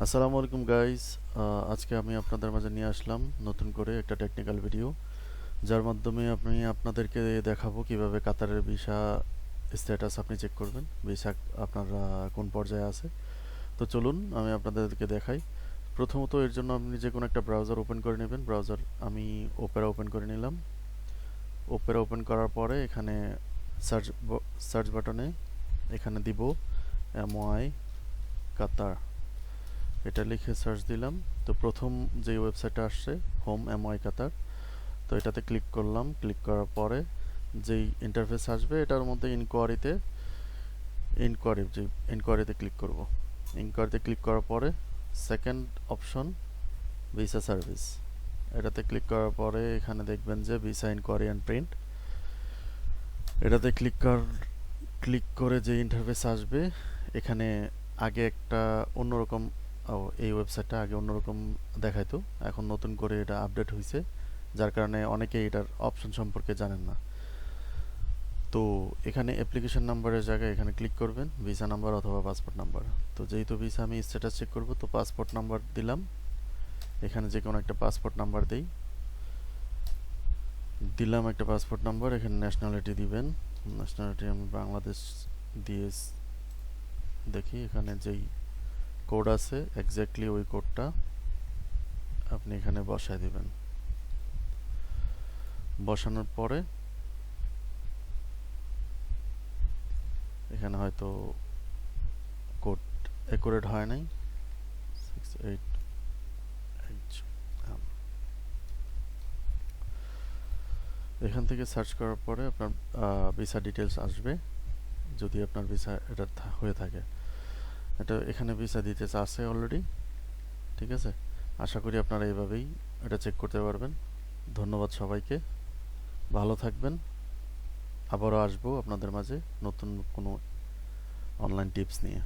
আসসালামু আলাইকুম গাইস। আজকে আমি আপনাদের মাঝে নিয়ে আসলাম নতুন করে একটা টেকনিক্যাল ভিডিও, যার মাধ্যমে আমি আপনাদেরকে দেখাবো কিভাবে কাতারের ভিসা স্ট্যাটাস আপনি চেক করবেন, ভিসা আপনারা কোন পর্যায়ে আছে। তো চলুন আমি আপনাদেরকে দেখাই। প্রথমত এর জন্য আপনি যে কোনো একটা ব্রাউজার ওপেন করে নেবেন। ব্রাউজার আমি ওপেরা ওপেন করে নিলাম। ওপেরা ওপেন করার পরে এখানে সার্চ সার্চ বাটনে এখানে দিব এমওআই কাতার, এটা লিখে সার্চ দিলাম। তো প্রথম যে ওয়েবসাইটটা আসছে হোম এমওয়াই কাতার, তো এটাতে ক্লিক করলাম। ক্লিক করার পরে যেই ইন্টারফেস আসবে এটার মধ্যে ইনকোয়ারিতে ক্লিক করব। ইনকোয়ারিতে ক্লিক করার পরে সেকেন্ড অপশন ভিসা সার্ভিস, এটাতে ক্লিক করার পরে এখানে দেখবেন যে ভিসা ইনকোয়ারি অ্যান্ড প্রিন্ট, এটাতে ক্লিক করে যে ইন্টারফেস আসবে এখানে আগে একটা অন্যরকম, এই ওয়েবসাইটটা আগে অন্যরকম দেখাইতো, এখন নতুন করে এটা আপডেট হয়েছে, যার কারণে অনেকেই এটার অপশন সম্পর্কে জানেন না। তো এখানে অ্যাপ্লিকেশন নাম্বারের জায়গায় এখানে ক্লিক করবেন ভিসা নাম্বার অথবা পাসপোর্ট নাম্বার। তো যেহেতু ভিসা আমি স্ট্যাটাস চেক করব, তো পাসপোর্ট নাম্বার দিলাম। এখানে যে কোনো একটা পাসপোর্ট নাম্বার দিলাম একটা পাসপোর্ট নাম্বার। এখানে ন্যাশনালিটি দিবেন। ন্যাশনালিটি আমি বাংলাদেশ দিয়ে দেখি, এখানে যেই কোড আছে এক্স্যাক্টলি ওই কোডটা আপনি এখানে বসায় দিবেন। বসানোর পরে এখানে হয়তো কোড অ্যাকুরেট হয় নাই, 688 এখান থেকে সার্চ করার পরে আপনার ভিসা ডিটেলস আসবে, যদি আপনার ভিসা এটা হয়ে থাকে। এটা এখানে ভিসা ডিটেলস আছে অলরেডি, ঠিক আছে। আশা করি আপনারা এইভাবেই এটা চেক করতে পারবেন। ধন্যবাদ সবাইকে, ভালো থাকবেন। আবারও আসবো আপনাদের মাঝে নতুন কোনো অনলাইন টিপস নিয়ে।